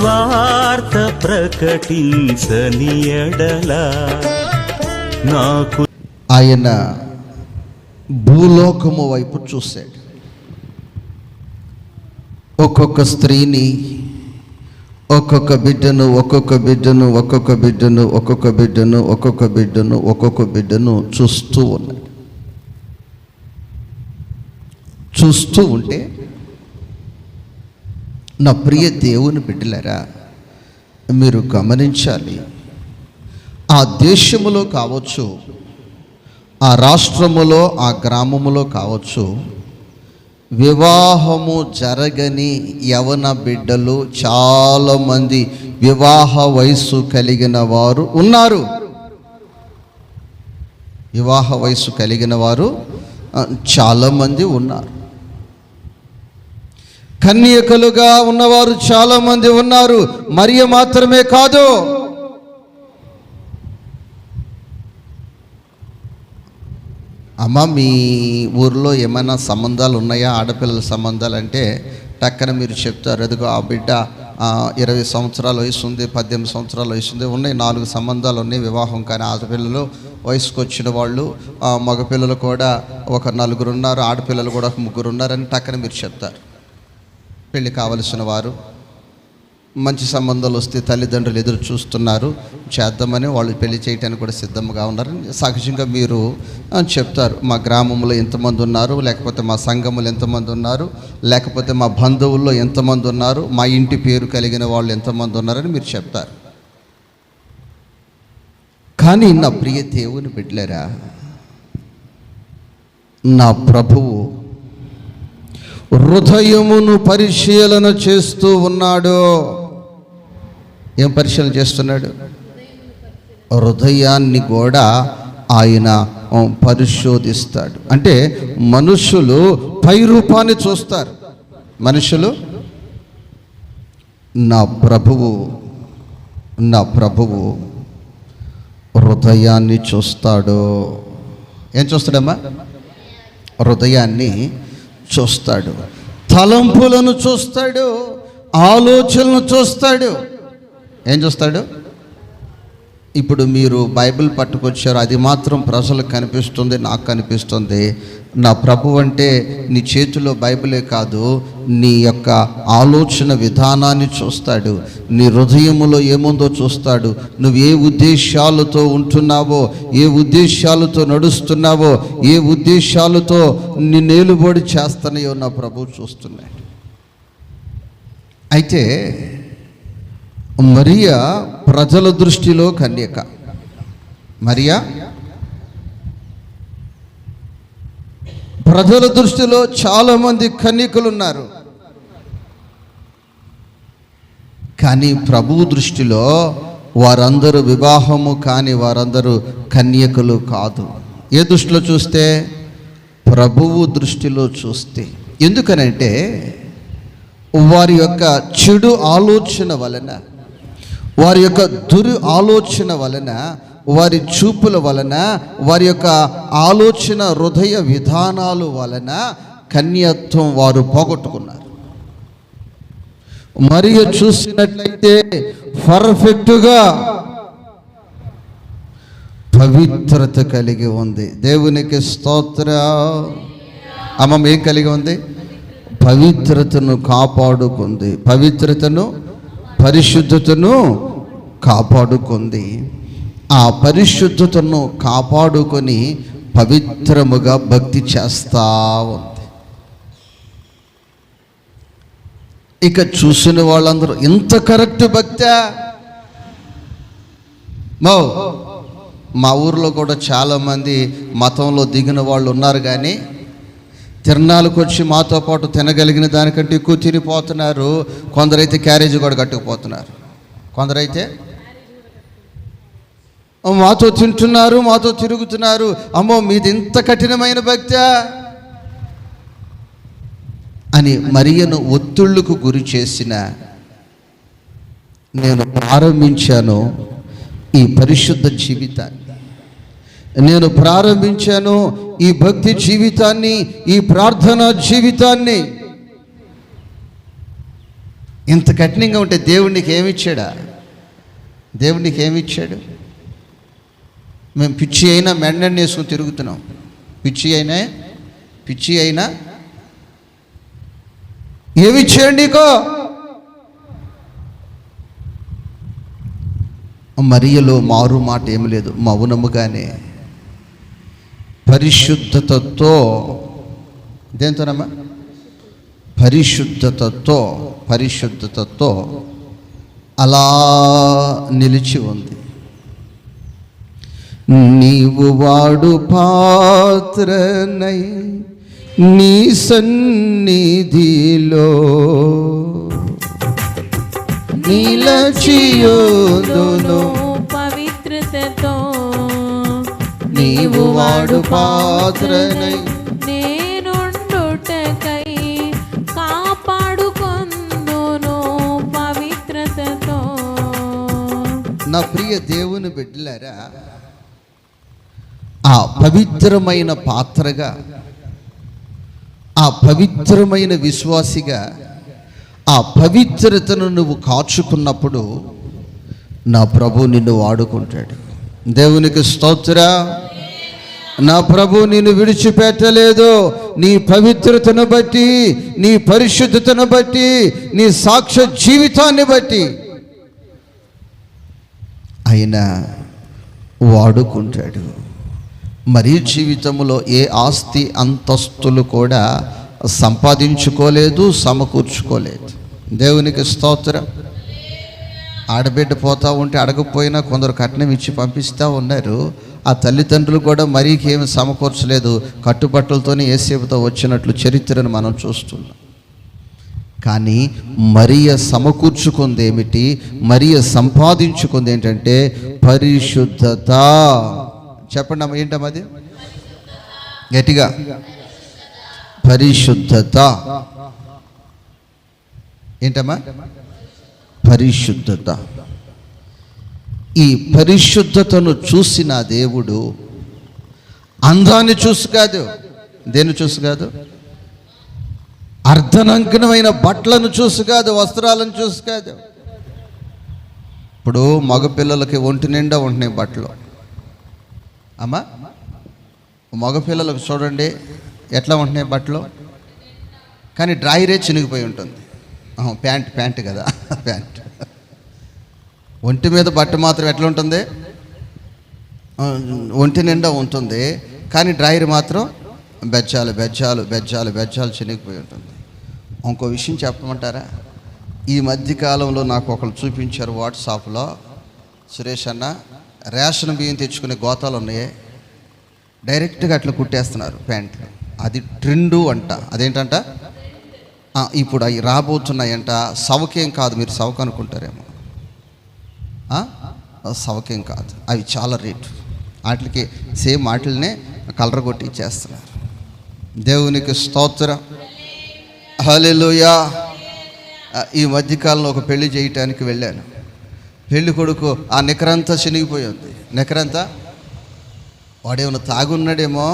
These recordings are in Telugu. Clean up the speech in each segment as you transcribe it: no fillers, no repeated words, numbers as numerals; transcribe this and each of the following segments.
సువార్త ప్రకటించని ఎడల నాకు. ఆయన భూలోకము వైపు చూశాడు. ఒక్కొక్క స్త్రీని, ఒక్కొక్క బిడ్డను, ఒక్కొక్క బిడ్డను, ఒక్కొక్క బిడ్డను, ఒక్కొక్క బిడ్డను, ఒక్కొక్క బిడ్డను, ఒక్కొక్క బిడ్డను చూస్తూ ఉన్నాడు. చూస్తూ ఉంటే, నా ప్రియ దేవుని బిడ్డలారా, మీరు గమనించాలి. ఆ దేశములో కావచ్చు, ఆ రాష్ట్రములో, ఆ గ్రామములో కావచ్చు, వివాహము జరగని యవన బిడ్డలు చాలామంది, వివాహ వయస్సు కలిగిన వారు ఉన్నారు. వివాహ వయస్సు కలిగిన వారు చాలామంది ఉన్నారు. కన్యకలుగా ఉన్నవారు చాలామంది ఉన్నారు. మరియ మాత్రమే కాదు. అమ్మ, మీ ఊర్లో ఏమైనా సంబంధాలు ఉన్నాయా, ఆడపిల్లల సంబంధాలు అంటే టక్కన మీరు చెప్తారు, అదిగో ఆ బిడ్డ 20 సంవత్సరాల వయసు ఉంది, 18 సంవత్సరాల వయసు ఉంది, ఉన్నాయి 4 సంబంధాలు ఉన్నాయి, వివాహం కానీ ఆడపిల్లలు వయసుకు వచ్చిన వాళ్ళు, మగపిల్లలు కూడా ఒక 4 ఉన్నారు, ఆడపిల్లలు కూడా 3 ఉన్నారని టక్కన మీరు చెప్తారు. పెళ్ళి కావలసిన వారు, మంచి సంబంధాలు వస్తే తల్లిదండ్రులు ఎదురు చూస్తున్నారు, చేద్దామని వాళ్ళు పెళ్లి చేయడానికి కూడా సిద్ధంగా ఉన్నారని సహజంగా మీరు చెప్తారు. మా గ్రామంలో ఎంతమంది ఉన్నారు, లేకపోతే మా సంఘములు ఎంతమంది ఉన్నారు, లేకపోతే మా బంధువుల్లో ఎంతమంది ఉన్నారు, మా ఇంటి పేరు కలిగిన వాళ్ళు ఎంతమంది ఉన్నారని మీరు చెప్తారు. కానీ నా ప్రియ దేవుని బిడ్డలారా, నా ప్రభువు హృదయమును పరిశీలన చేస్తూ ఉన్నాడు. ఏం పరిశీలన చేస్తున్నాడు? హృదయాన్ని కూడా ఆయన పరిశోధిస్తాడు. అంటే మనుషులు పై రూపాన్ని చూస్తారు, మనుషులు నా ప్రభువు హృదయాన్ని చూస్తాడు. ఏం చూస్తాడమ్మా? హృదయాన్ని చూస్తాడు, తలంపులను చూస్తాడు, ఆలోచనలను చూస్తాడు. ఏం చూస్తాడు? ఇప్పుడు మీరు బైబిల్ పట్టుకొచ్చారు, అది మాత్రం ప్రజలకు కనిపిస్తుంది, నాకు కనిపిస్తుంది. నా ప్రభు అంటే నీ చేతిలో బైబిలే కాదు, నీ యొక్క ఆలోచన విధానాన్ని చూస్తాడు, నీ హృదయములో ఏముందో చూస్తాడు, నువ్వు ఏ ఉద్దేశాలతో ఉంటున్నావో, ఏ ఉద్దేశాలతో నడుస్తున్నావో, ఏ ఉద్దేశాలతో నిన్నేలుబడి చేస్తున్నాయో నా ప్రభు చూస్తున్నాడు. అయితే మరియా ప్రజల దృష్టిలో కన్యక. మరియా ప్రజల దృష్టిలో చాలామంది కన్యకలు ఉన్నారు. కానీ ప్రభువు దృష్టిలో వారందరూ వివాహము కాని వారందరూ కన్యకలు కాదు. ఏ దృష్టిలో చూస్తే? ప్రభువు దృష్టిలో చూస్తే. ఎందుకనంటే వారి యొక్క చెడు ఆలోచన వలన, వారి యొక్క దురు ఆలోచన వలన, వారి చూపుల వలన, వారి యొక్క ఆలోచన హృదయ విధానాలు వలన కన్యత్వం వారు పోగొట్టుకున్నారు. మరియు చూసినట్లయితే పర్ఫెక్ట్గా పవిత్రత కలిగి ఉంది. దేవునికి స్తోత్రం. అమ్మ, ఏం కలిగి ఉంది? పవిత్రతను కాపాడుకుంది, పవిత్రతను, పరిశుద్ధతను కాపాడుకుంది. ఆ పరిశుద్ధతను కాపాడుకొని పవిత్రముగా భక్తి చేస్తా ఉంది. ఇక చూసిన వాళ్ళందరూ ఇంత కరెక్ట్ భక్తా? మా ఊర్లో కూడా చాలామంది మతంలో దిగిన వాళ్ళు ఉన్నారు, కానీ తిరణాలకు వచ్చి మాతో పాటు తినగలిగిన దానికంటే ఎక్కువ తినిపోతున్నారు. కొందరైతే క్యారేజీ కూడా కట్టుకుపోతున్నారు, కొందరైతే మాతో తింటున్నారు, మాతో తిరుగుతున్నారు. అమ్మో, మీది ఇంత కఠినమైన భక్తా అని మరియను ఒత్తిళ్లకు గురి చేసిన నేను ప్రారంభించాను ఈ పరిశుద్ధ జీవితాన్ని. నేను ప్రారంభించాను ఈ భక్తి జీవితాన్ని, ఈ ప్రార్థనా జీవితాన్ని. ఇంత కఠినంగా ఉంటే దేవుడు నీకు ఏమిచ్చాడా? దేవుడు నీకు ఏమిచ్చాడు? మేము పిచ్చి అయినా మెండని వేసుకుని తిరుగుతున్నాం. పిచ్చి అయినా ఏమిచ్చాడు నీకో? మరియలో మారు మాట ఏమి లేదు, మౌనముగానే పరిశుద్ధతతో, దేంతోనమ్మా? పరిశుద్ధతతో అలా నిలిచి ఉంది. నీవు వాడు పాత్రనై నీ సన్నిధిలో నిలచియోదును పవిత్రతతో. నీవు వాడు పాత్రనై నేనుండుటకై కాపాడుకొందును పవిత్రతతో. నా ప్రియ దేవుని బిడ్డలారా, ఆ పవిత్రమైన పాత్రగా, ఆ పవిత్రమైన విశ్వాసిగా, ఆ పవిత్రతను నువ్వు కాచుకున్నప్పుడు నా ప్రభు నిన్ను వాడుకుంటాడు. దేవునికి స్తోత్రం. నా ప్రభు నిన్ను విడిచిపెట్టలేదు. నీ పవిత్రతను బట్టి, నీ పరిశుద్ధతను బట్టి, నీ సాక్ష్య జీవితాన్ని బట్టి ఆయన వాడుకుంటాడు. మరి జీవితంలో ఏ ఆస్తి అంతస్తులు కూడా సంపాదించుకోలేదు, సమకూర్చుకోలేదు. దేవునికి స్తోత్రం. ఆడబిడ్డ పోతూ ఉంటే అడగకపోయినా కొందరు కట్నం ఇచ్చి పంపిస్తూ ఉన్నారు. ఆ తల్లిదండ్రులు కూడా మరీకి ఏమి సమకూర్చలేదు, కట్టుబట్టలతోనే ఏసేపుతో వచ్చినట్లు చరిత్రను మనం చూస్తున్నాం. కానీ మరియ సమకూర్చుకుంది ఏమిటి? మరియ సంపాదించుకుంది ఏంటంటే పరిశుద్ధత. చెప్పండి అమ్మ, ఏంటమ్మా అది? గట్టిగా, పరిశుద్ధత. ఏంటమ్మా? పరిశుద్ధత. ఈ పరిశుద్ధతను చూసిన దేవుడు అందాన్ని చూసి కాదు, దేన్ని చూసి కాదు, అర్ధనంకనమైన బట్టలను చూసి కాదు, వస్త్రాలను చూసి కాదు. ఇప్పుడు మగపిల్లలకి ఒంటి నిండా ఉంటున్నాయి బట్టలు. అమ్మా, మగపిల్లలకు చూడండి ఎట్లా ఉంటున్నాయి బట్టలు, కానీ డ్రాయరే చినిగిపోయి ఉంటుంది. ప్యాంట్ కదా, ప్యాంట్. ఒంటి మీద బట్ట మాత్రం ఎట్లా ఉంటుంది? ఒంటి నిండా ఉంటుంది, కానీ డ్రాయర్ మాత్రం బెజ్జాలు చినిగిపోయి ఉంటుంది. ఇంకో విషయం చెప్పమంటారా? ఈ మధ్యకాలంలో నాకు ఒకరు చూపించారు వాట్సాప్లో. సురేష్ అన్న, రేషన్ బియ్యం తెచ్చుకునే గోతాలు ఉన్నాయి, డైరెక్ట్గా అట్లా కుట్టేస్తున్నారు ప్యాంట్. అది ట్రెండు అంట. అదేంటంట? ఇప్పుడు అవి రాబోతున్నాయంట. సవకేం కాదు, మీరు సవక అనుకుంటారేమో. సవకేం కాదు, అవి చాలా రేటు. వాటికి సేమ్ వాటిల్నే కలర్ కొట్టి ఇచ్చేస్తున్నారు. దేవునికి స్తోత్రం. హల్లెలూయా. ఈ మధ్యకాలంలో ఒక పెళ్లి చేయటానికి వెళ్ళాను. పెళ్లి కొడుకు ఆ నికరంతా చినిగిపోయింది. నికరంతా వాడేమన్నా తాగున్నాడేమో,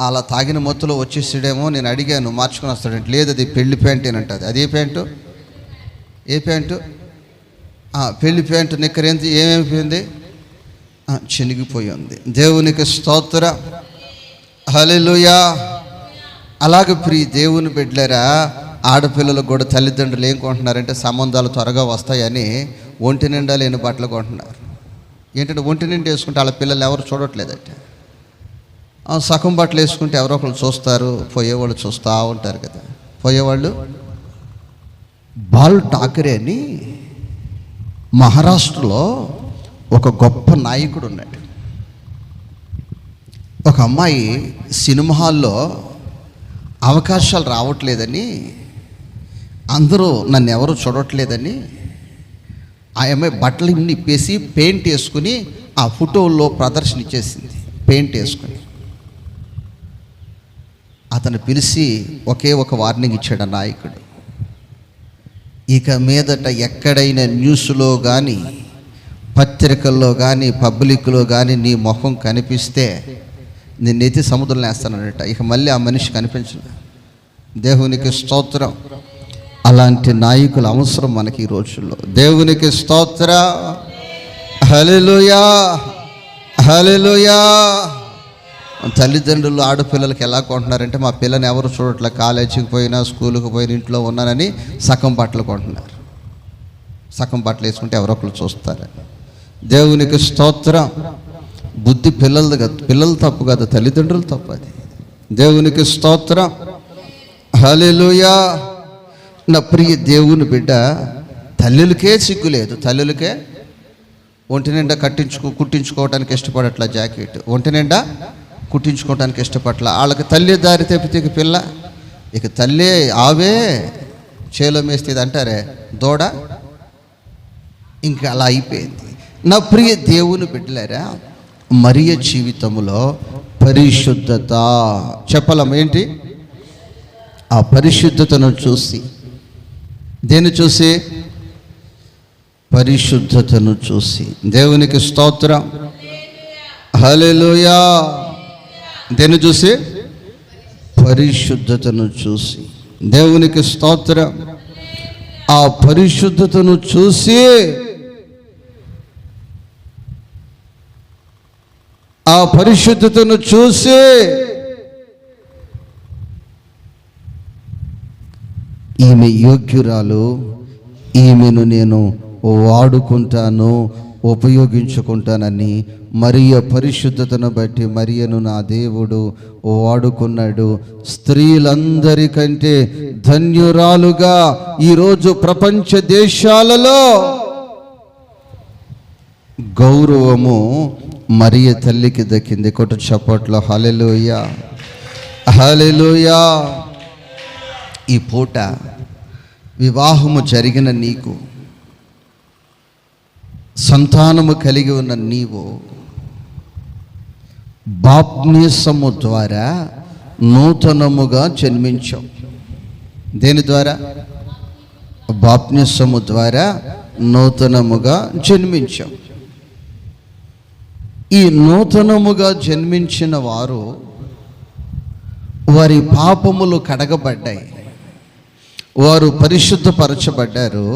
అలా తాగిన మొత్తులో వచ్చేసాడేమో. నేను అడిగాను, మార్చుకొని వస్తాడంటే. లేదు, అది పెళ్లి ప్యాంటేనంటది. అదే ప్యాంటు? ఏ ప్యాంటు? పెళ్లి ప్యాంటు నిక్కరేంటి ఏమైపోయింది? చినిగిపోయింది. దేవునికి స్తోత్రం. హల్లెలూయా. అలాగే ప్రియ దేవుని బిడ్డలారా, ఆడపిల్లలకు కూడా తల్లిదండ్రులు ఏం కొంటున్నారంటే సంబంధాలు త్వరగా వస్తాయని ఒంటి నిండా లేని బట్టలు కొంటున్నారు. ఏంటంటే ఒంటి నిండా వేసుకుంటే వాళ్ళ పిల్లలు ఎవరు చూడట్లేదట. సగం బట్టలు వేసుకుంటే ఎవరో ఒకళ్ళు చూస్తారు, పోయేవాళ్ళు చూస్తూ ఉంటారు కదా. పోయేవాళ్ళు. బాల్ ఠాకరే అని మహారాష్ట్రలో ఒక గొప్ప నాయకుడు ఉన్నాడు. ఒక అమ్మాయి సినిమా హాల్లో అవకాశాలు రావట్లేదని, అందరూ నన్ను ఎవరు చూడట్లేదని ఆ అమ్మాయి బట్టలు నిప్పేసి పెయింట్ వేసుకుని ఆ ఫోటోల్లో ప్రదర్శన ఇచ్చేసింది. పెయింట్ వేసుకుని అతను పిలిచి ఒకే ఒక వార్నింగ్ ఇచ్చాడు ఆ నాయకుడు. ఇక మీదట ఎక్కడైనా న్యూస్లో కానీ, పత్రికల్లో కానీ, పబ్లిక్లో కానీ నీ ముఖం కనిపిస్తే నిన్నెత్తి సముద్రంలో వేస్తానన్నట. ఇక మళ్ళీ ఆ మనిషి కనిపించదు. దేవునికి స్తోత్రం. అలాంటి నాయకుల అవసరం మనకి ఈ రోజుల్లో. దేవునికి స్తోత్ర. హల్లెలూయా, హల్లెలూయా. తల్లిదండ్రులు ఆడపిల్లలకి ఎలా కొంటున్నారంటే, మా పిల్లని ఎవరు చూడట్లే, కాలేజీకి పోయినా స్కూల్కి పోయినా ఇంట్లో ఉన్నానని సగం బట్టలు కొంటున్నారు. సగం బట్టలు వేసుకుంటే ఎవరో ఒకరు చూస్తారని. దేవునికి స్తోత్రం. బుద్ధి పిల్లలది కాదు, పిల్లలు తప్పు కాదు, తల్లిదండ్రులు తప్పు అది. దేవునికి స్తోత్రం. హల్లెలూయా. నా ప్రియ దేవుని బిడ్డ, తల్లులకే సిగ్గు లేదు. తల్లులకే ఒంటి నిండా కుట్టించుకోవడానికి ఇష్టపడట్ల జాకెట్, ఒంటి నిండా కుట్టించుకోవడానికి ఇష్టపడట్ల. వాళ్ళకి తల్లి దారి తప్పితే ఇక పిల్ల, ఇక తల్లి ఆవే చేలో మేస్తేది అంటారే దూడ, ఇంకా అలా అయిపోయింది. నా ప్రియ దేవుని బిడ్డలారా, మరియ జీవితంలో పరిశుద్ధత చెప్పలం ఏంటి? ఆ పరిశుద్ధతను చూసి, దేన్ని చూసి? పరిశుద్ధతను చూసి. దేవునికి స్తోత్రం. హల్లెలూయా. దేన్ని చూసి? పరిశుద్ధతను చూసి. దేవునికి స్తోత్రం. ఆ పరిశుద్ధతను చూసి, ఆ పరిశుద్ధతను చూసి ఈమె యోగ్యురాలు, ఈమెను నేను వాడుకుంటాను, ఉపయోగించుకుంటానని మరియ పరిశుద్ధతను బట్టి మరియను నా దేవుడు వాడుకున్నాడు. స్త్రీలందరికంటే ధన్యురాలుగా ఈరోజు ప్రపంచ దేశాలలో గౌరవము మరియ తల్లికి దక్కింది. కొట్టు చప్పట్లో హల్లెలూయా, హల్లెలూయా. ఈ పూట వివాహము జరిగిన నీకు, సంతానము కలిగి ఉన్న నీవు బాప్తిస్మము ద్వారా నూతనముగా జన్మించావు. దేని ద్వారా? బాప్తిస్మము ద్వారా నూతనముగా జన్మించావు. ఈ నూతనముగా జన్మించిన వారు, వారి పాపములు కడగబడ్డాయి, వారు పరిశుద్ధపరచబడ్డారు.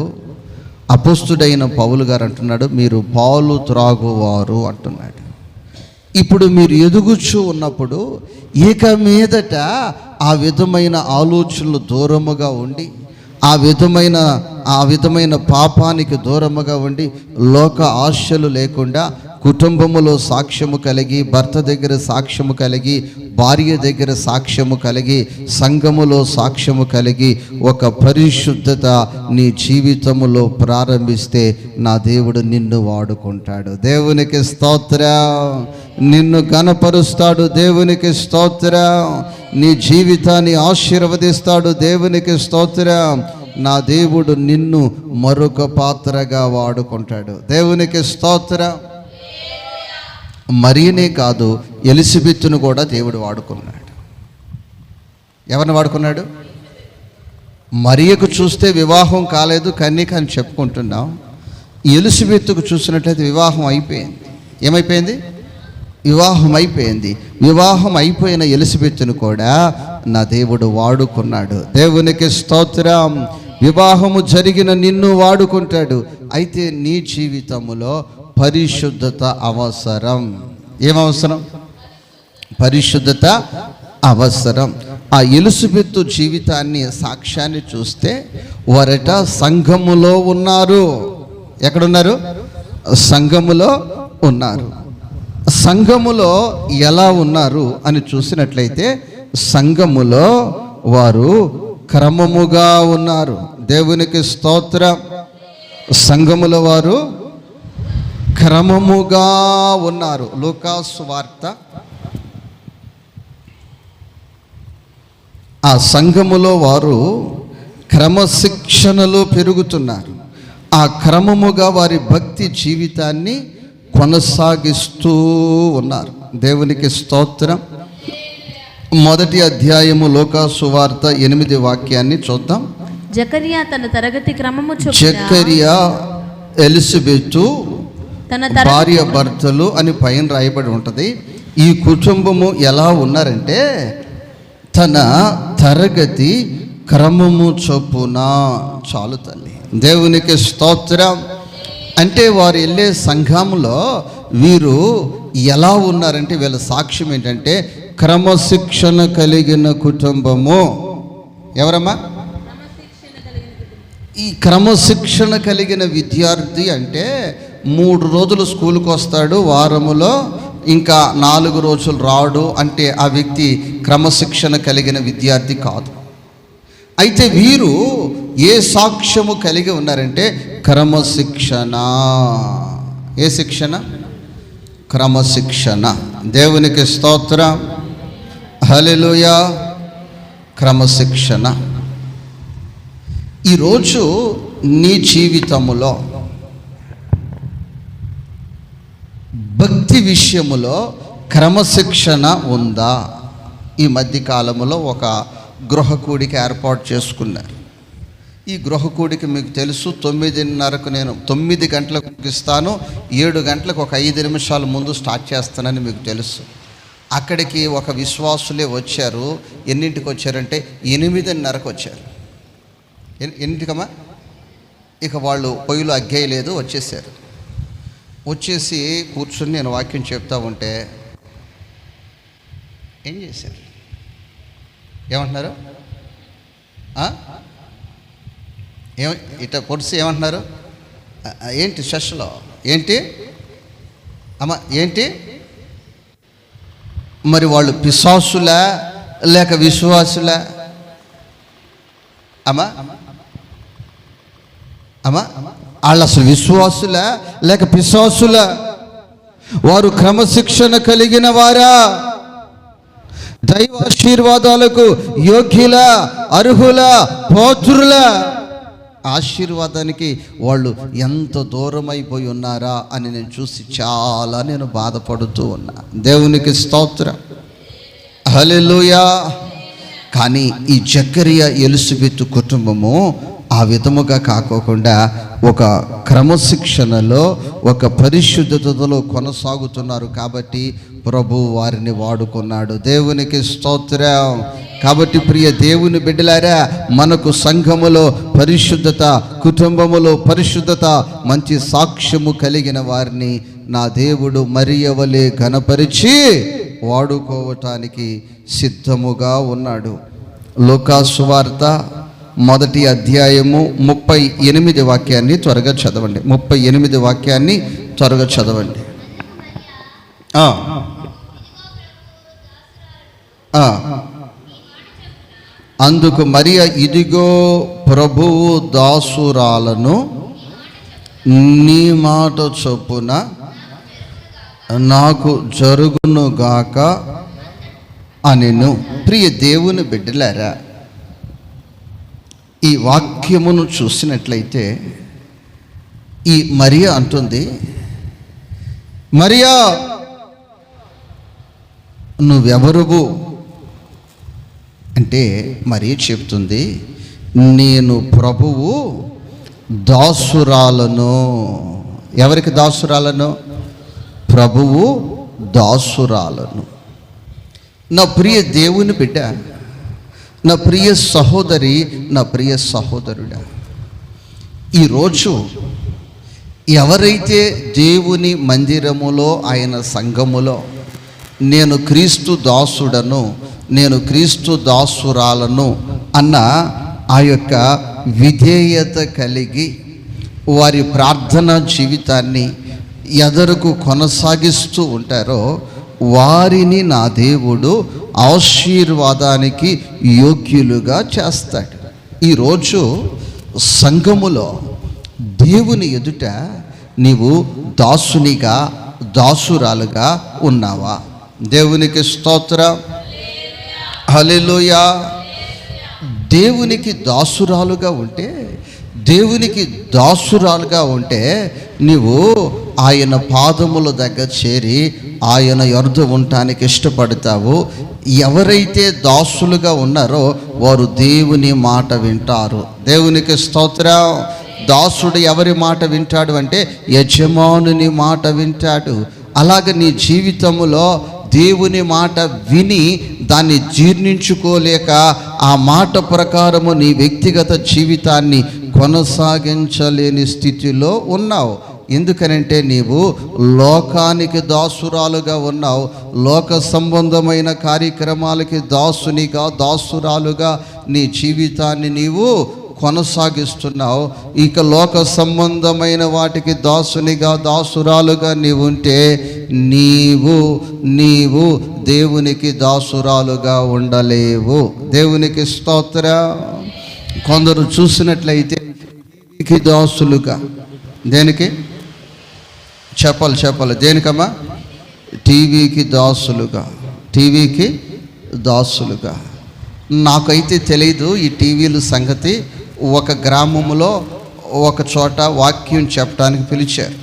అపోస్తుడైన పౌలు గారు అంటున్నాడు, మీరు పాలు త్రాగువారు అంటున్నాడు. ఇప్పుడు మీరు ఎదుగుచూ ఉన్నప్పుడు ఇక మీదట ఆ విధమైన ఆలోచనలు దూరముగా ఉండి, ఆ విధమైన పాపానికి దూరముగా ఉండి, లోక ఆశలు లేకుండా, కుటుంబములో సాక్ష్యము కలిగి, భర్త దగ్గర సాక్ష్యము కలిగి, భార్య దగ్గర సాక్ష్యము కలిగి, సంఘములో సాక్ష్యము కలిగి, ఒక పరిశుద్ధత నీ జీవితములో ప్రారంభిస్తే నా దేవుడు నిన్ను వాడుకుంటాడు. దేవునికి స్తోత్రం. నిన్ను ఘనపరుస్తాడు. దేవునికి స్తోత్రం. నీ జీవితాన్ని ఆశీర్వదిస్తాడు. దేవునికి స్తోత్రం. నా దేవుడు నిన్ను మరొక పాత్రగా వాడుకుంటాడు. దేవునికి స్తోత్రం. మరియనే కాదు, ఎలిజబెత్తును కూడా దేవుడు వాడుకున్నాడు. ఎవరిని వాడుకున్నాడు? మరియకు చూస్తే వివాహం కాలేదు, కన్యక అని చెప్పుకుంటున్నాం. ఎలిజబెత్తుకు చూసినట్లయితే వివాహం అయిపోయింది. ఏమైపోయింది? వివాహం అయిపోయింది. వివాహం అయిపోయిన ఎలిజబెత్తును కూడా నా దేవుడు వాడుకున్నాడు. దేవునికి స్తోత్రం. వివాహము జరిగిన నిన్ను వాడుకుంటాడు. అయితే నీ జీవితంలో పరిశుద్ధత అవసరం. ఏమవసరం? పరిశుద్ధత అవసరం. ఆ ఎలిజబెత్తు జీవితాన్ని, సాక్ష్యాన్ని చూస్తే వారట సంఘములో ఉన్నారు. ఎక్కడున్నారు? సంఘములో ఉన్నారు. సంఘములో ఎలా ఉన్నారు అని చూసినట్లయితే, సంఘములో వారు క్రమముగా ఉన్నారు. దేవునికి స్తోత్రం. సంఘములో వారు క్రమముగా ఉన్నారు. లూకా సువార్త, ఆ సంఘములో వారు క్రమశిక్షణలో పెరుగుతున్నారు. ఆ క్రమముగా వారి భక్తి జీవితాన్ని కొనసాగిస్తూ ఉన్నారు. దేవునికి స్తోత్రం. మొదటి అధ్యాయము లూకా సువార్త 8వ వాక్యాన్ని చూద్దాం. జకరియా తన తరగతి క్రమము చొప్పున, జకరియా, ఎలిజబెతు తన భార్య భర్తలు అని పైన రాయబడి ఉంటుంది. ఈ కుటుంబము ఎలా ఉన్నారంటే, తన తరగతి క్రమము చొప్పున. చాలు తల్లి, దేవునికి స్తోత్రం. అంటే వారు వెళ్ళే సంఘంలో వీరు ఎలా ఉన్నారంటే వీళ్ళ సాక్ష్యం ఏంటంటే క్రమశిక్షణ కలిగిన కుటుంబము. ఎవరమ్మా? ఈ క్రమశిక్షణ కలిగిన విద్యార్థి అంటే 3 రోజులు స్కూల్కి వస్తాడు వారములో, ఇంకా 4 రోజులు రాడు అంటే ఆ వ్యక్తి క్రమశిక్షణ కలిగిన విద్యార్థి కాదు. అయితే వీరు ఏ సాక్ష్యము కలిగి ఉన్నారంటే క్రమశిక్షణ. ఏ శిక్షణ? క్రమశిక్షణ. దేవునికి స్తోత్రం, హల్లెలూయా. క్రమశిక్షణ. ఈరోజు నీ జీవితములో భక్తి విషయములో క్రమశిక్షణ ఉందా? ఈ మధ్యకాలంలో ఒక గృహకూడిక ఏర్పాటు చేసుకున్నారు. ఈ గృహకూడిక మీకు తెలుసు, 9:30కు నేను 9 గంటలకు ముగిస్తాను, 7 గంటలకు ఒక 5 నిమిషాల ముందు స్టార్ట్ చేస్తానని మీకు తెలుసు. అక్కడికి ఒక విశ్వాసులే వచ్చారు. ఎన్నింటికి వచ్చారంటే 8:30కు వచ్చారు. ఎన్నింటికమ్మా? ఇక వాళ్ళు పొయ్యిలో అగ్గేయలేదు, వచ్చేసారు. వచ్చేసి కూర్చుని నేను వాక్యం చెప్తా ఉంటే ఏం చేశారు? ఏమంటున్నారు? ఇట పొడిసి ఏమంటున్నారు? ఏంటి శశలో ఏంటి అమ్మ ఏంటి? మరి వాళ్ళు పిశాసులా లేక విశ్వాసులా? అమ్మా అమ్మా వాళ్ళు అసలు విశ్వాసులా లేక పిశాసులా? వారు క్రమశిక్షణ కలిగిన వారా? దైవ ఆశీర్వాదాలకు యోగ్యుల, అర్హుల, పాత్రుల? ఆశీర్వాదానికి వాళ్ళు ఎంత దూరం అయిపోయి ఉన్నారా అని నేను చూసి చాలా బాధపడుతూ ఉన్నా. దేవునికి స్తోత్రం, హల్లెలూయా. కానీ ఈ జకరియా ఎలిజబెత్ కుటుంబము ఆ విధముగా కాకోకుండా ఒక క్రమశిక్షణలో, ఒక పరిశుద్ధతలో కొనసాగుతున్నారు. కాబట్టి ప్రభు వారిని వాడుకున్నాడు. దేవునికి స్తోత్రం. కాబట్టి ప్రియ దేవుని బిడ్డలారా, మనకు సంఘములో పరిశుద్ధత, కుటుంబములో పరిశుద్ధత, మంచి సాక్ష్యము కలిగిన వారిని నా దేవుడు మరియ వలె ఘనపరిచి వాడుకోవటానికి సిద్ధముగా ఉన్నాడు. లూకా సువార్త 1వ అధ్యాయము 38 వాక్యాన్ని త్వరగా చదవండి. 38 వాక్యాన్ని త్వరగా చదవండి. అందుకు మరియ, ఇదిగో ప్రభువు దాసురాలను, నీ మాట చొప్పున నాకు జరుగునుగాక అనెను. ప్రియ దేవుని బిడ్డలారా, ఈ వాక్యమును చూసినట్లయితే ఈ మరియ అంటుంది, మరియా నువ్వెవరువు అంటే మరియ చెప్తుంది, నేను ప్రభువు దాసురాలను. ఎవరికి దాసురాలను? ప్రభువు దాసురాలను. నా ప్రియ దేవుని బిడ్డ, నా ప్రియ సహోదరి, నా ప్రియ సహోదరుడా, ఈరోజు ఎవరైతే దేవుని మందిరములో, ఆయన సంఘములో నేను క్రీస్తు దాసుడను, నేను క్రీస్తు దాసురాలను అన్న ఆ యొక్క విధేయత కలిగి వారి ప్రార్థనా జీవితాన్ని ఎదరకు కొనసాగిస్తూ ఉంటారో వారిని నా దేవుడు ఆశీర్వాదానికి యోగ్యులుగా చేస్తాడు. ఈరోజు సంఘములో దేవుని ఎదుట నీవు దాసునిగా, దాసురాలుగా ఉన్నావా? దేవునికి స్తోత్రం, హల్లెలూయా. దేవునికి దాసురాలుగా ఉంటే, దేవునికి దాసురాలుగా ఉంటే నీవు ఆయన పాదముల దగ్గర చేరి ఆయన యొద్ద ఉండటానికి ఇష్టపడతావు. ఎవరైతే దాసులుగా ఉన్నారో వారు దేవుని మాట వింటారు. దేవునికి స్తోత్రం. దాసుడు ఎవరి మాట వింటాడు అంటే యజమానుని మాట వింటాడు. అలాగే నీ జీవితంలో దేవుని మాట విని దాన్ని జీర్ణించుకోలేక ఆ మాట ప్రకారము నీ వ్యక్తిగత జీవితాన్ని కొనసాగించలేని స్థితిలో ఉన్నావు. ఎందుకనంటే నీవు లోకానికి దాసురాలుగా ఉన్నావు. లోక సంబంధమైన కార్యక్రమాలకి దాసురాలుగా నీ జీవితాన్ని నీవు కొనసాగిస్తున్నావు. ఇక లోక సంబంధమైన వాటికి దాసురాలుగా నీవు ఉంటే నీవు దేవునికి దాసురాలుగా ఉండలేవు. దేవునికి స్తోత్రం. కొందరు చూసినట్లయితే దాసులుగా, దేనికి చెప్పాలి దేనికమ్మా? టీవీకి దాసులుగా. నాకైతే తెలియదు ఈ టీవీల సంగతి. ఒక గ్రామంలో ఒక చోట వాక్యం చెప్పడానికి పిలిచారు.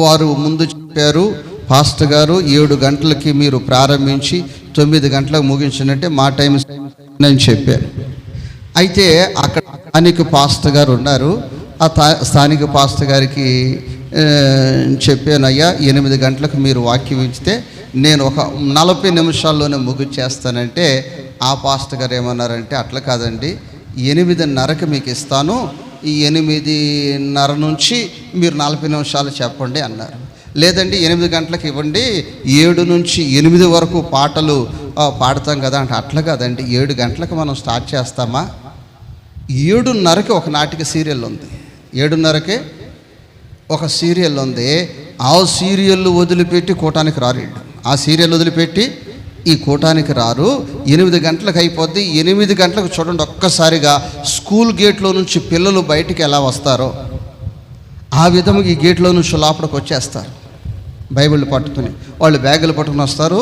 వారు ముందు చెప్పారు, పాస్టర్ గారు 7 గంటలకి మీరు ప్రారంభించి 9 గంటలకు ముగించినట్టే మా టైం నేను చెప్పాను. అయితే అక్కడ స్థానిక పాస్టర్ గారు ఉన్నారు. ఆ స్థానిక పాస్టర్ గారికి చెప్పాను, అయ్యా 8 గంటలకు మీరు వాక్యం ఇచ్చితే నేను ఒక 40 నిమిషాల్లోనే ముగించేస్తానంటే ఆ పాస్టర్ గారు ఏమన్నారంటే, అట్లా కాదండి 8:30కి మీకు ఇస్తాను, ఈ 8:30 నుంచి మీరు 40 నిమిషాలు చెప్పండి అన్నారు. లేదండి 8 గంటలకు ఇవ్వండి, 7 నుంచి 8 వరకు పాటలు పాడతాం కదా అంటే, అట్లా కాదండి 7 గంటలకు మనం స్టార్ట్ చేస్తామా? 7:30కి ఒక నాటిక సీరియల్ ఉంది, 7:30కి ఒక సీరియల్ ఉంది. ఆ సీరియల్ వదిలిపెట్టి కూటానికి రారు. ఆ సీరియల్ వదిలిపెట్టి ఈ కూటానికి రారు. 8 గంటలకు అయిపోద్ది. 8 గంటలకు చూడండి, ఒక్కసారిగా స్కూల్ గేట్లో నుంచి పిల్లలు బయటికి ఎలా వస్తారో ఆ విధంగా ఈ గేట్లో నుంచి లోపలికి వచ్చేస్తారు. బైబిల్ పట్టుకుని వాళ్ళు బ్యాగులు పట్టుకుని వస్తారు.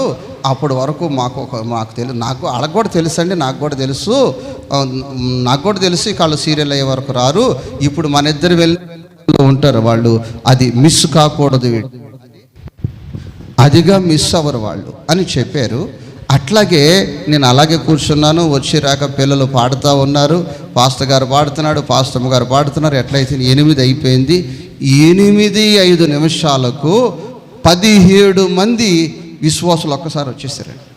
అప్పటి వరకు మాకు తెలుసు, వాళ్ళకు కూడా తెలుసు అండి, నాకు కూడా తెలుసు వాళ్ళు సీరియల్ అయ్యే వరకు రారు. ఇప్పుడు మన ఇద్దరు వెళ్ళి ఉంటారు వాళ్ళు, అది మిస్ కాకూడదు, అదిగా మిస్ అవ్వరు వాళ్ళు అని చెప్పారు. అట్లాగే నేను అలాగే కూర్చున్నాను. వచ్చి రాక పిల్లలు పాడుతూ ఉన్నారు, పాస్టర్ గారు పాడుతున్నాడు, పాస్టమ్మ గారు పాడుతున్నారు. ఎట్లయితే 8 అయిపోయింది. 8:05 నిమిషాలకు 17 మంది విశ్వాసులు ఒక్కసారి వచ్చేసారండి.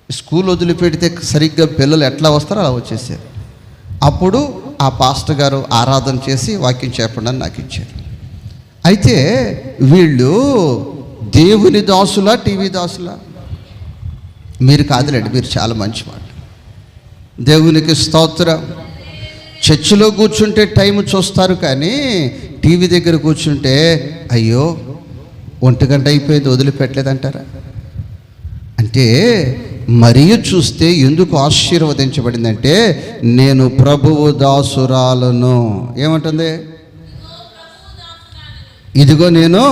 స్కూల్ వదిలిపెడితే సరిగ్గా పిల్లలు ఎట్లా వస్తారో అలా వచ్చేసారు. అప్పుడు ఆ పాస్టర్ గారు ఆరాధన చేసి వాక్యం చెప్పండి అని నాకు ఇచ్చారు. అయితే వీళ్ళు దేవుని దాసులా టీవీ దాసులా? మీరు కాదులేండి, మీరు చాలా మంచి మాట. దేవునికి స్తోత్రం. చర్చిలో కూర్చుంటే టైం చూస్తారు, కానీ టీవీ దగ్గర కూర్చుంటే అయ్యో 1 గంట అయిపోయింది వదిలిపెట్టలేదంటారా? అంటే మరియు చూస్తే ఎందుకు ఆశీర్వదించబడిందంటే, నేను ప్రభువు దాసురాలను. ఏమంటుంది? ఇదిగో నేను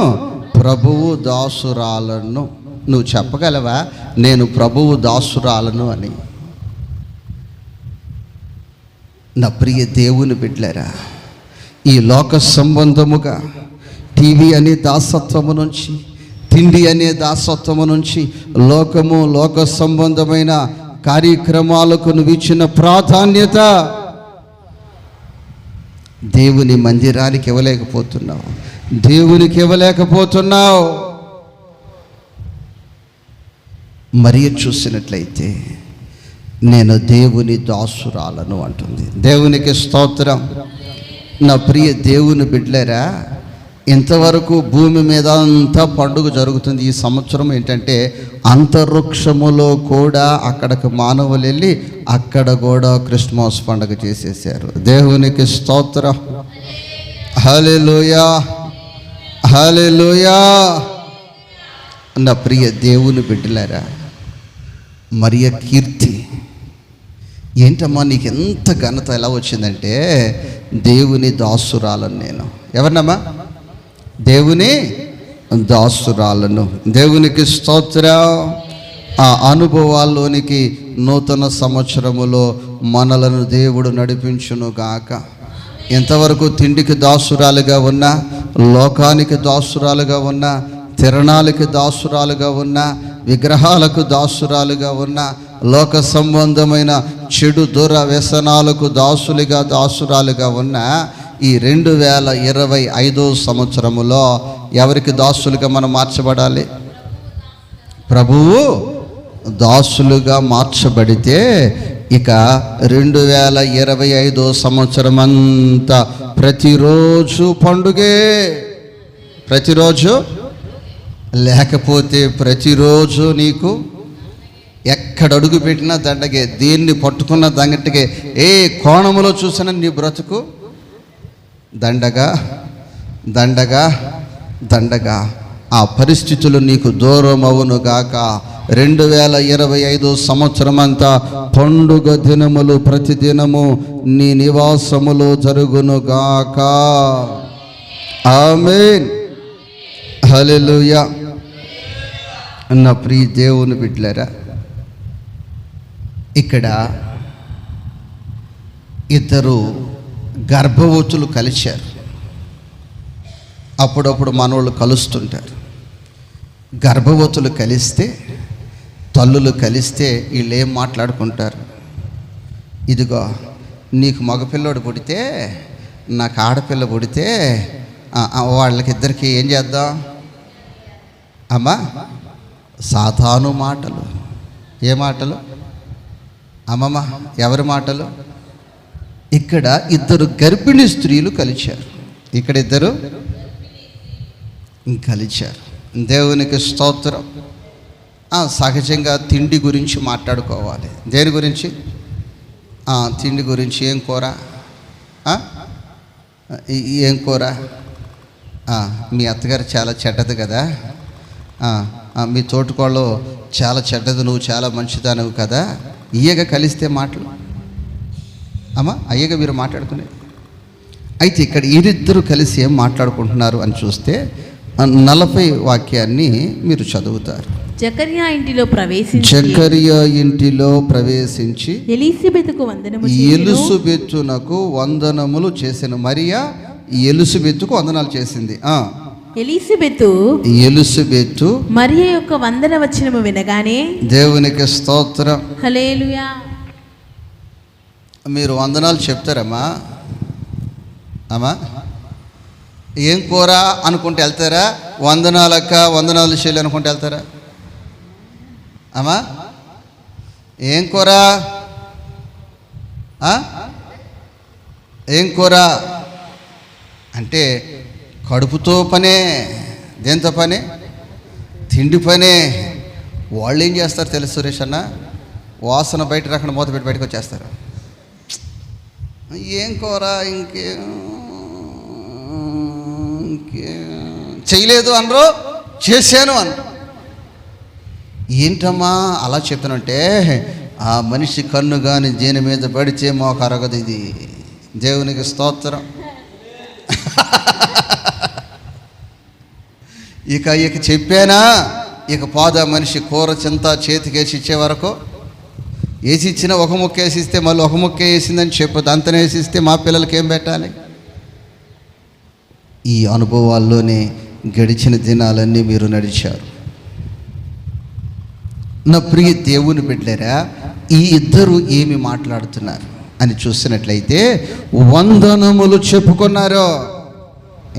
ప్రభువు దాసురాలను. నువ్వు చెప్పగలవా నేను ప్రభువు దాసురాలను అని? నా ప్రియ దేవుని బిడ్డలారా, ఈ లోక సంబంధముగా టీవీ అనే దాసత్వము నుంచి, తిండి అనే దాసత్వము నుంచి, లోక సంబంధమైన కార్యక్రమాలకు నువ్వు ఇచ్చిన ప్రాధాన్యత దేవుని మందిరానికి ఇవ్వలేకపోతున్నావు, దేవునికి ఇవ్వలేకపోతున్నావు. మరియ చూసినట్లయితే నేను దేవుని దాసురాలను అంటుంది. దేవునికి స్తోత్రం. నా ప్రియ దేవుని బిడ్డలారా, ఇంతవరకు భూమి మీద అంతా పండుగ జరుగుతుంది. ఈ సంవత్సరం ఏంటంటే అంతరిక్షములో కూడా అక్కడికి మానవులు వెళ్ళి అక్కడ కూడా క్రిస్మస్ పండుగ చేసేసారు. దేవునికి స్తోత్రం. హల్లెలూయా, హల్లెలూయా. నా ప్రియ దేవుని బిడ్డలారా, మరియ కీర్తి ఏంటమ్మా, నీకు ఎంత ఘనత ఎలా వచ్చిందంటే, దేవుని దాసురాలను నేను. ఎవరినమ్మా? దేవుని దాసురాలను. దేవునికి స్తోత్రం. ఆ అనుభవాల్లోనికి నూతన సంవత్సరములో మనలను దేవుడు నడిపించును గాక. ఎంతవరకు తిండికి దాసురాలుగా ఉన్నా, లోకానికి దాసురాలుగా ఉన్నా, తిరణాలకి దాసురాలుగా ఉన్నా, విగ్రహాలకు దాసురాలుగా ఉన్నా, లోక సంబంధమైన చెడు దురవ్యసనాలకు దాసురాలుగా ఉన్నా, ఈ 2025 సంవత్సరములో ఎవరికి దాసులుగా మనం మార్చబడాలి? ప్రభువు దాసులుగా మార్చబడితే ఇక 2025 సంవత్సరం అంతా ప్రతిరోజు పండుగే. ప్రతిరోజు లేకపోతే ప్రతిరోజు నీకు ఎక్కడ అడుగు పెట్టినా దండగే, దీన్ని పట్టుకున్న దండగే, ఏ కోణములో చూసినా నీ బ్రతుకు దండగా దండగా దండగా. ఆ పరిస్థితులు నీకు దూరం అవును గాక. 2025 సంవత్సరం అంతా పండుగ దినములు ప్రతిదినము నీ నివాసములో జరుగును గాక. ఆమేన్, హల్లెలూయా. నా ప్రియ దేవుని బిడ్డలారా, ఇక్కడ ఇద్దరు గర్భవతులు కలిశారు. అప్పుడప్పుడు మనోళ్ళు కలుస్తుంటారు. గర్భవతులు కలిస్తే, తల్లులు కలిస్తే వీళ్ళు ఏం మాట్లాడుకుంటారు? ఇదిగో నీకు మగపిల్లోడు పుడితే, నాకు ఆడపిల్ల పుడితే వాళ్ళకిద్దరికి ఏం చేద్దాం అమ్మా? సాతాను మాటలు. ఏ మాటలు అమ్మమ్మ? ఎవరి మాటలు? ఇక్కడ ఇద్దరు గర్భిణీ స్త్రీలు కలిశారు. ఇక్కడ ఇద్దరు కలిశారు. దేవునికి స్తోత్రం. సహజంగా తిండి గురించి మాట్లాడుకోవాలి. దేని గురించి? తిండి గురించి. ఏం కూర? ఏం కూర? మీ అత్తగారు చాలా చెడ్డది కదా, మీ తోటికోళ్ళు చాలా చెడ్డది, నువ్వు చాలా మంచిదానవు కదా. ఇయ్యగా కలిస్తే మాటలు అమ్మా, అయ్యగా మీరు మాట్లాడుకునే. అయితే ఇక్కడ వీరిద్దరూ కలిసి ఏం మాట్లాడుకుంటున్నారు అని చూస్తే 40 వాక్యాన్ని మీరు చదువుతారు. జకర్యా ఇంటిలో ప్రవేశించి ఎలిసబెతునకు వందనములు చేసిన. మరియా ఎలిసబెతుకు వందనాలు చేసింది. ఎలిసబెతు మరియా యొక్క వందన వచనము వినగానే, దేవునికి స్తోత్రం, హల్లెలూయా. మీరు వందనాలు చెప్తారమ్మా? అమ్మా ఏం కూర అనుకుంటే వెళ్తారా? వందనాలక్క, వందనాలు చెల్లి అనుకుంటే వెళ్తారా? అమ్మా ఏం కూర? ఏం కూర అంటే కడుపుతో పనే. దేంతో పనే? తిండి పనే. వాళ్ళు ఏం చేస్తారు తెలుసు సురేష్ అన్న? వాసన బయట రాకుండా మూత పెట్టి బయటకు వచ్చేస్తారు. ఏం కూర? ఇంకేం చేయలేదు అనరు, చేశాను అన్న. ఏంటమ్మా అలా చెప్తానంటే, ఆ మనిషి కన్ను కానీ దేని మీద పడితే మాకు అరగదు. ఇది దేవునికి స్తోత్రం. ఇక చెప్పానా? ఇక పోదా మనిషి. కూర చింత చేతికేసి ఇచ్చే వరకు వేసి ఇచ్చిన ఒక ముక్క వేసిస్తే మళ్ళీ ఒక ముక్క వేసిందని చెప్పదు. అంతనే వేసిస్తే మా పిల్లలకి ఏం పెట్టాలి? ఈ అనుభవాల్లోనే గడిచిన దినాలన్నీ మీరు నడిచారు. నా ప్రియ దేవుని బిడ్డలారా, ఈ ఇద్దరు ఏమి మాట్లాడుతున్నారు అని చూసినట్లయితే వందనములు చెప్పుకున్నారు.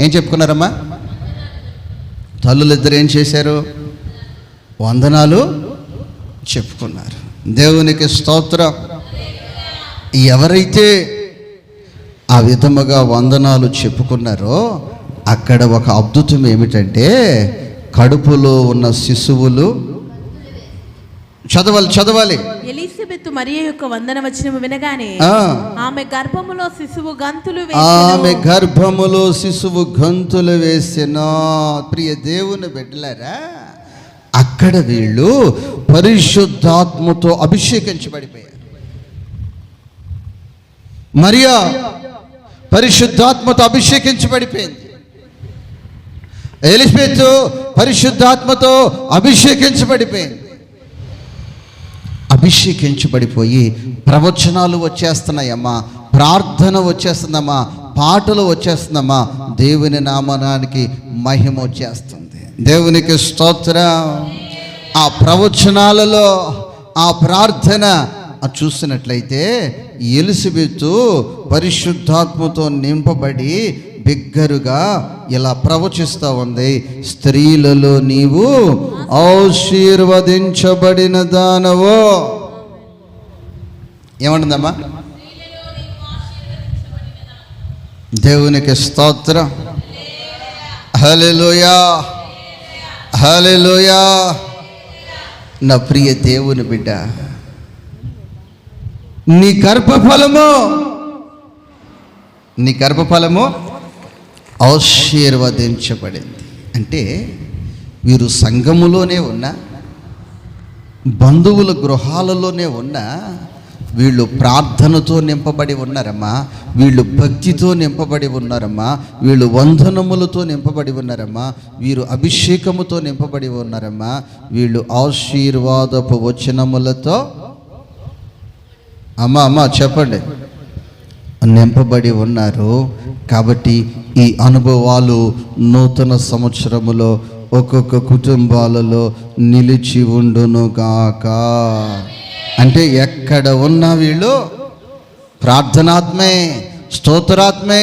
ఏం చెప్పుకున్నారమ్మా? తల్లులు ఇద్దరు ఏం చేశారు? వందనాలు చెప్పుకున్నారు. దేవునికి స్తోత్రం. ఎవరైతే ఆ విధముగా వందనాలు చెప్పుకున్నారో అక్కడ ఒక అద్భుతం ఏమిటంటే, కడుపులో ఉన్న శిశువులు చదవాలి. ఎలిసబెతు మరియా యొక్క వందన వచనము వినగానే ఆమె గర్భములో శిశువు గంతులు వేసెను. ప్రియ దేవుని బిడ్డలారా, అక్కడ వీళ్ళు పరిశుద్ధాత్మతో అభిషేకించబడిపోయారు. మరియా పరిశుద్ధాత్మతో అభిషేకించబడిపోయింది. ఎలిసబెతు పరిశుద్ధాత్మతో అభిషేకించబడిపోయింది. అభిషేకించబడిపోయి ప్రవచనాలు వచ్చేస్తున్నాయమ్మా, ప్రార్థన వచ్చేస్తుందమ్మా, పాటలు వచ్చేస్తుందమ్మా, దేవుని నామనానికి మహిమ వచ్చేస్తుంది. దేవునికి స్తోత్రం. ఆ ప్రవచనాలలో ఆ ప్రార్థన చూసినట్లయితే ఎలిసబెతు పరిశుద్ధాత్మతో నింపబడి బిగ్గరుగా ఇలా ప్రవచిస్తూ ఉంది, స్త్రీలలో నీవు ఆశీర్వదించబడిన దానవో. ఏమంటుందమ్మా? దేవునికి స్తోత్రం. హల్లెలూయా, హల్లెలూయా. నా ప్రియ దేవుని బిడ్డ, నీ గర్భఫలము ఆశీర్వదించబడింది. అంటే వీరు సంఘములోనే ఉన్న, బంధువుల గృహాలలోనే ఉన్న, వీళ్ళు ప్రార్థనతో నింపబడి ఉన్నారమ్మా, వీళ్ళు భక్తితో నింపబడి ఉన్నారమ్మా, వీళ్ళు వందనములతో నింపబడి ఉన్నారమ్మా, వీరు అభిషేకముతో నింపబడి ఉన్నారమ్మా, వీళ్ళు ఆశీర్వాదపు వచనములతో అమ్మా చెప్పండి నింపబడి ఉన్నారు. కాబట్టి ఈ అనుభవాలు నూతన సంవత్సరములో ఒక్కొక్క కుటుంబాలలో నిలిచి ఉండునుగాక. అంటే ఎక్కడ ఉన్నా వీళ్ళు ప్రార్థనాత్మే, స్తోత్రాత్మే,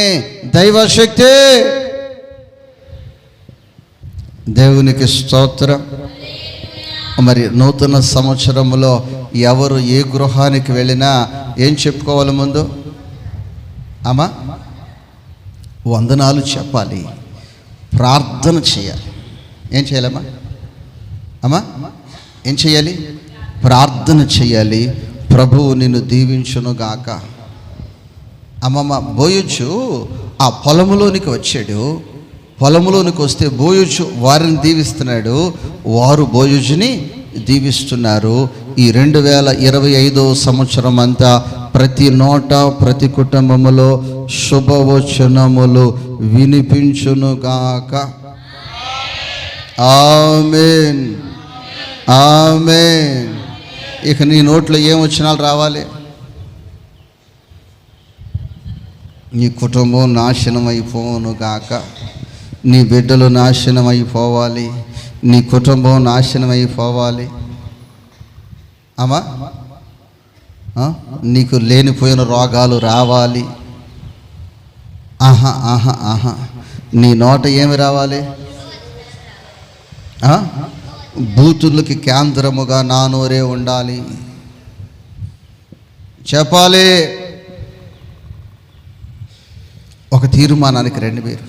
దైవశక్తి. దేవునికి స్తోత్రం. మరి నూతన సంవత్సరంలో ఎవరు ఏ గృహానికి వెళ్ళినా ఏం చెప్పుకోవాలి? ముందు అమ్మా వందనాలు చెప్పాలి, ప్రార్థన చేయాలి. ఏం చేయాలమ్మా? అమ్మా ఏం చేయాలి? ప్రార్థన చేయాలి. ప్రభువు నిన్ను దీవించునుగాక. అమ్మమ్మ బోయొచ్చు ఆ పొలంలోనికి వచ్చాడు. పొలంలోనికి వస్తే బోయొచ్చు వారిని దీవిస్తున్నాడు, వారు బోయొచ్చుని దీవిస్తున్నారు. ఈ 2025 సంవత్సరం అంతా ప్రతి నోట, ప్రతి కుటుంబములో శుభవచనములు వినిపించునుగాక. ఆమేన్, ఆమేన్. ఇక నీ నోట్లో ఏం వచనాలు రావాలి? నీ కుటుంబం నాశనం అయిపోనుగాక, నీ బిడ్డలు నాశనం అయిపోవాలి, నీ కుటుంబం నాశనం అయిపోవాలి. అమ్మా నీకు లేనిపోయిన రోగాలు రావాలి. ఆహా నీ నోట ఏమి రావాలి? బూతులకి కేంద్రముగా నా నోరే ఉండాలి, చెప్పాలి. ఒక తీర్మానానికి రండి మీరు.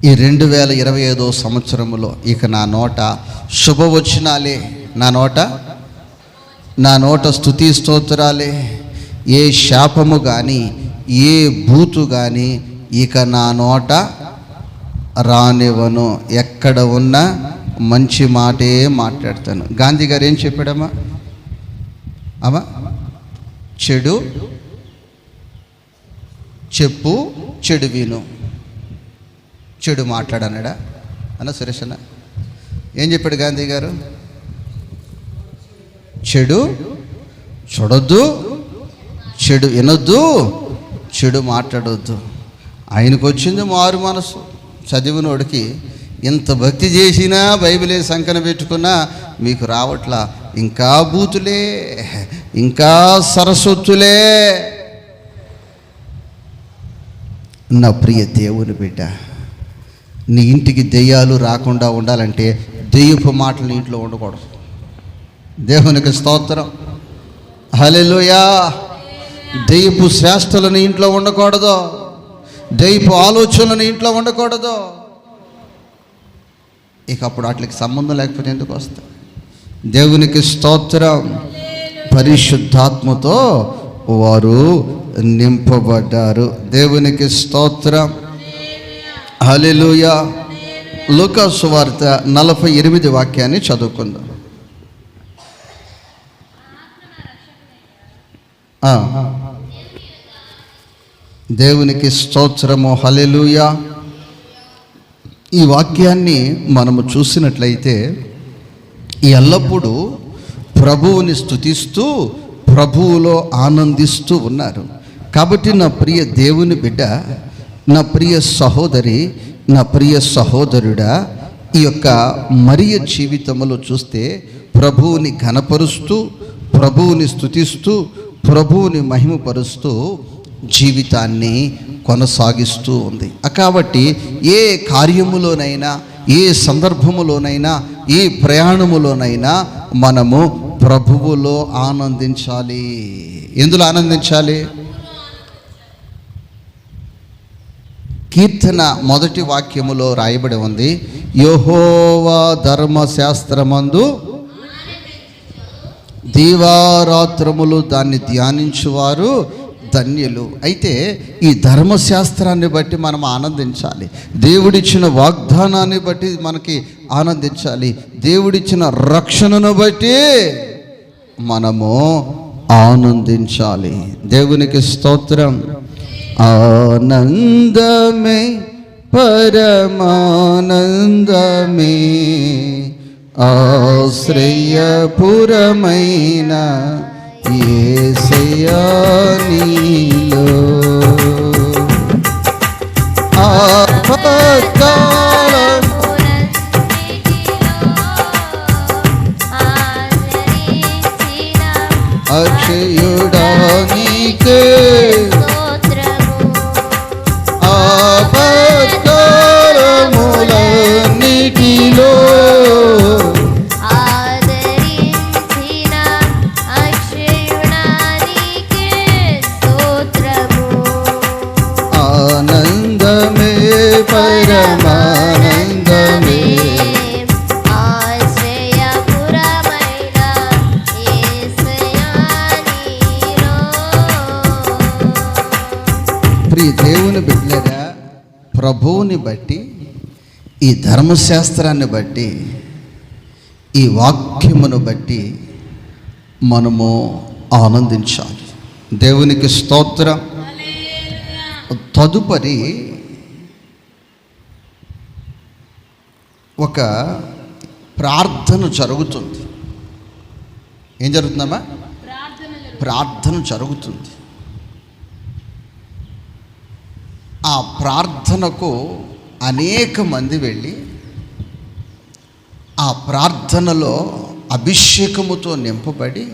ఈ 2025 సంవత్సరములో ఇక నా నోట శుభవచనాలే, నా నోట స్తుతి స్తోత్రాలే. ఏ శాపము కానీ, ఏ బూతు కానీ ఇక నా నోట రానివ్వను. ఎక్కడ ఉన్నా మంచి మాటే మాట్లాడతాను. గాంధీ గారు ఏం చెప్పాడమ్మా? చెడు చెప్పు, చెడు విను, చెడు మాట్లాడన్నాడా అన్న? సురేష్ అన్న ఏం చెప్పాడు గాంధీ గారు? చెడు చూడొద్దు, చెడు వినొద్దు, చెడు మాట్లాడొద్దు. ఆయనకు వచ్చింది మారు మనసు. చదివినోడికి ఇంత భక్తి చేసినా, బైబిలే సంకన పెట్టుకున్నా మీకు రావట్లా. ఇంకా బూతులే, ఇంకా సరస్వతులే. నా ప్రియ దేవుని బిడ్డ, నీ ఇంటికి దెయ్యాలు రాకుండా ఉండాలంటే దెయ్యపు మాటలు ఇంట్లో ఉండకూడదు. దేవునికి స్తోత్రం, హల్లెలూయా. దెయ్యపు శ్రేష్టలను ఇంట్లో ఉండకూడదు, దెయ్యపు ఆలోచనలను ఇంట్లో ఉండకూడదు. ఇక అప్పుడు వాటికి సంబంధం లేకపోతే ఎందుకు వస్తాయి? దేవునికి స్తోత్రం. పరిశుద్ధాత్మతో వారు నింపబడ్డారు. దేవునికి స్తోత్రం, హల్లెలూయా. లూకా సువార్త 48 వాక్యాన్ని చదువుకుందాం. దేవునికి స్తోత్రము, హల్లెలూయా. ఈ వాక్యాన్ని మనము చూసినట్లయితే ఎల్లప్పుడూ ప్రభువుని స్తుతిస్తూ, ప్రభువులో ఆనందిస్తూ ఉన్నారు. కాబట్టి నా ప్రియ దేవుని బిడ్డ, నా ప్రియ సహోదరి, నా ప్రియ సహోదరుడా, ఈ యొక్క మరియ జీవితంలో చూస్తే ప్రభువుని ఘనపరుస్తూ, ప్రభువుని స్తుతిస్తూ, ప్రభువుని మహిమపరుస్తూ జీవితాన్ని కొనసాగిస్తూ ఉంది. కాబట్టి ఏ కార్యములోనైనా, ఏ సందర్భములోనైనా, ఏ ప్రయాణములోనైనా మనము ప్రభువులో ఆనందించాలి. ఎందులో ఆనందించాలి? కీర్తన 1 వాక్యములో రాయబడి ఉంది, యెహోవా ధర్మశాస్త్రమందు దీవారాత్రములు దాన్ని ధ్యానించువారు ధన్యులు. అయితే ఈ ధర్మశాస్త్రాన్ని బట్టి మనం ఆనందించాలి. దేవుడిచ్చిన వాగ్దానాన్ని బట్టి మనకి ఆనందించాలి. దేవుడిచ్చిన రక్షణను బట్టి మనము ఆనందించాలి. దేవునికి స్తోత్రం. ఆనందమే పరమానందమే ఆశ్రయపురమైన యేసయ్యా నీలో ఆపత్కాలం అక్షయుడా నీకే ఆపత్కాలములన్నిటిలో ఆనందమే పరమానందమే ప్రియ దేవుని బిడ్డలారా, ప్రభువుని బట్టి, ఈ ధర్మశాస్త్రాన్ని బట్టి, ఈ వాక్యమును బట్టి మనము ఆనందించాలి. దేవునికి స్తోత్రం. తదుపరి ఒక ప్రార్థన జరుగుతుంది. ఏం జరుగుతుందమ్మా? ప్రార్థన జరుగుతుంది. ఆ ప్రార్థనకు అనేక మంది వెళ్ళి ఆ ప్రార్థనలో అభిషేకముతో నింపబడి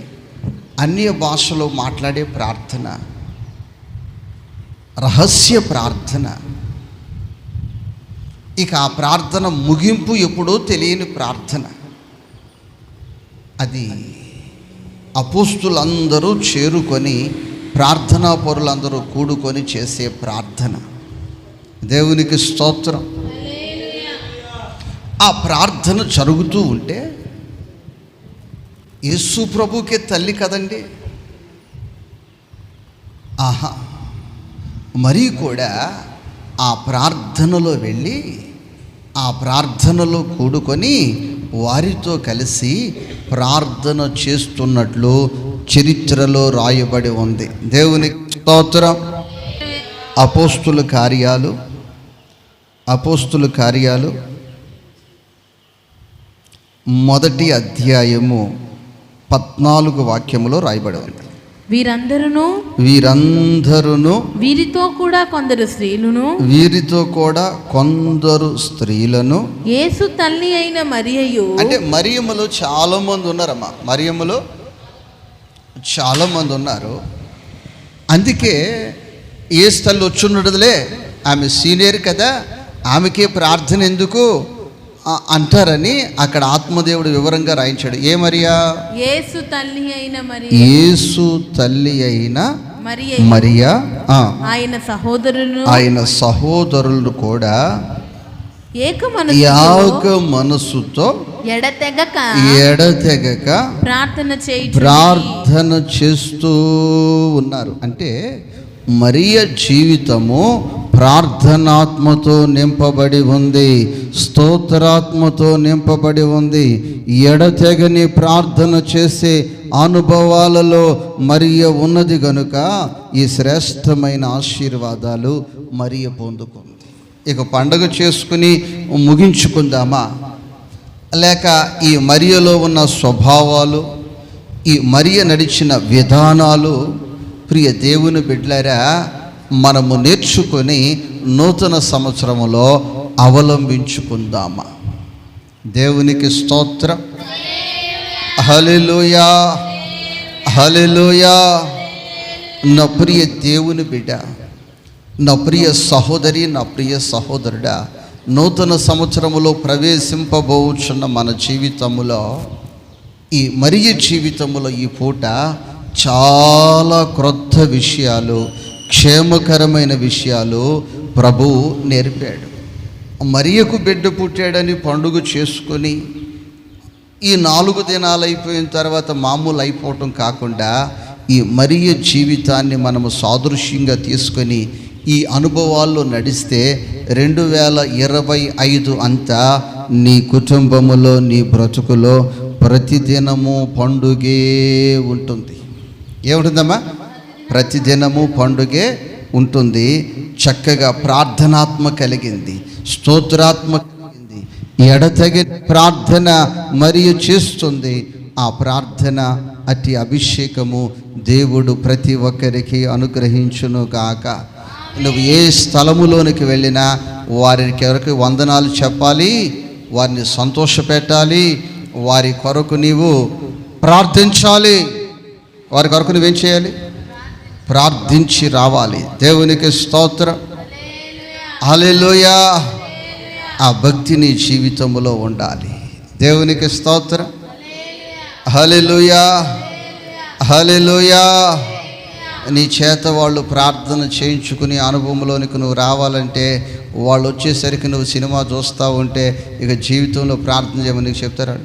అన్య భాషలో మాట్లాడే ప్రార్థన, రహస్య ప్రార్థన. ఇక ఆ ప్రార్థన ముగింపు ఎప్పుడో తెలియని ప్రార్థన. అది అపోస్తులందరూ చేరుకొని, ప్రార్థనా పరులందరూ కూడుకొని చేసే ప్రార్థన. దేవునికి స్తోత్రం. ఆ ప్రార్థన జరుగుతూ ఉంటే, యేసు ప్రభుకే తల్లి కదండి. ఆహా, మరి కూడా ఆ ప్రార్థనలో వెళ్ళి, ఆ ప్రార్థనలో కూడుకొని వారితో కలిసి ప్రార్థన చేస్తున్నట్లు చరిత్రలో రాయబడి ఉంది. దేవునికి స్తోత్రం. అపోస్తుల కార్యాలు 1 అధ్యాయము 14 వాక్యములో రాయబడి ఉంది. వీరందరూ వీరితో కూడా కొందరు స్త్రీలను యేసు తల్లి అయిన మరియయు, అంటే మరియమ్మలో చాలా మంది ఉన్నారమ్మా. మరియమ్మలో చాలా మంది ఉన్నారు. అందుకే యేసు తల్లి వచ్చున్నడులే, ఆమె సీనియర్ కదా, ఆమెకే ప్రార్థన ఎందుకు అంటారని అక్కడ ఆత్మదేవుడు వివరంగా రాయించాడు. ఏ మరియా? యేసు తల్లి అయిన మరియా, ఆయన సహోదరులు కూడా ఏక మనసుతో ఎడతెగక ప్రార్థన చేస్తూ ఉన్నారు. అంటే మరియ జీవితము ప్రార్థనాత్మతో నింపబడి ఉంది, స్తోత్రాత్మతో నింపబడి ఉంది. ఎడతెగని ప్రార్థన చేసే అనుభవాలలో మరియ ఉన్నది గనుక ఈ శ్రేష్టమైన ఆశీర్వాదాలు మరియ పొందుకుంది. ఇక పండుగ చేసుకుని ముగించుకుందామా? లేక ఈ మరియలో ఉన్న స్వభావాలు, ఈ మరియ నడిచిన విధానాలు ప్రియ దేవుని బిడ్డలారా మనము నేర్చుకొని నూతన సంవత్సరములో అవలంబించుకుందామా? దేవునికి స్తోత్రం. హల్లెలూయా, హల్లెలూయా. నా ప్రియ దేవుని బిడ్డ, నా ప్రియ సహోదరి, నా ప్రియ సహోదరుడా, నూతన సంవత్సరములో ప్రవేశింపబోచున్న మన జీవితములో, ఈ మరియ జీవితములో ఈ పూట చాలా క్రొత్త విషయాలు, క్షేమకరమైన విషయాలు ప్రభు నేర్పాడు. మరియకు బిడ్డ పుట్టాడని పండుగ చేసుకొని ఈ 4 దినాలు అయిపోయిన తర్వాత మామూలు అయిపోవటం కాకుండా, ఈ మరియ జీవితాన్ని మనము సాదృశ్యంగా తీసుకొని ఈ అనుభవాల్లో నడిస్తే 2025 అంతా నీ కుటుంబములో, నీ బ్రతుకులో ప్రతిదినము పండుగే ఉంటుంది. ఏముంటుందమ్మా? ప్రతిదినము పండుగే ఉంటుంది. చక్కగా ప్రార్థనాత్మ కలిగింది, స్తోత్రాత్మ కలిగింది, ఎడతెగని ప్రార్థన మరియు చేస్తుంది. ఆ ప్రార్థన అట్టి అభిషేకము దేవుడు ప్రతి ఒక్కరికి అనుగ్రహించును గాక. నువ్వు ఏ స్థలములోనికి వెళ్ళినా వారికి వందనాలు చెప్పాలి, వారిని సంతోషపెట్టాలి, వారి కొరకు నీవు ప్రార్థించాలి. వారి కొరకు నువ్వేం చేయాలి? ప్రార్థించి రావాలి. దేవునికి స్తోత్రం, హల్లెలూయా. ఆ భక్తి నీ జీవితంలో ఉండాలి. దేవునికి స్తోత్రం, హల్లెలూయా, హల్లెలూయా. నీ చేత వాళ్ళు ప్రార్థన చేయించుకుని అనుభవంలోనికి నువ్వు రావాలంటే, వాళ్ళు వచ్చేసరికి నువ్వు సినిమా చూస్తూ ఉంటే ఇక జీవితంలో ప్రార్థన చేయమని నీకు చెప్తారా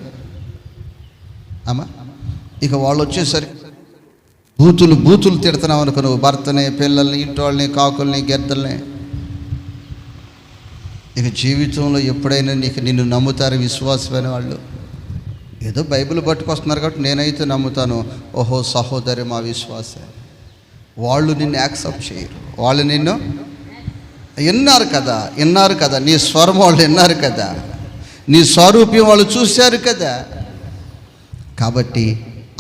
అమ్మా? ఇక వాళ్ళు వచ్చేసరికి బూతులు తిడుతున్నావు అనుకో, నువ్వు భర్తని, పిల్లల్ని, ఇంటోళ్ళని, కాకుల్ని, గెద్దల్ని, ఇక జీవితంలో ఎప్పుడైనా నిన్ను నమ్ముతారు విశ్వాసమైన వాళ్ళు. ఏదో బైబిల్ పట్టుకొస్తున్నారు కాబట్టి నేనైతే నమ్ముతాను. ఓహో సహోదరి మా విశ్వాసే. వాళ్ళు నిన్ను యాక్సెప్ట్ చేయరు. వాళ్ళు నిన్ను విన్నారు కదా, నీ స్వరం వాళ్ళు విన్నారు కదా, నీ స్వరూప్యం వాళ్ళు చూశారు కదా. కాబట్టి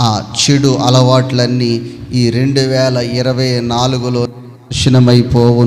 ఆ చెడు అలవాట్లన్నీ ఈ 2024లో నాశనమైపోవు.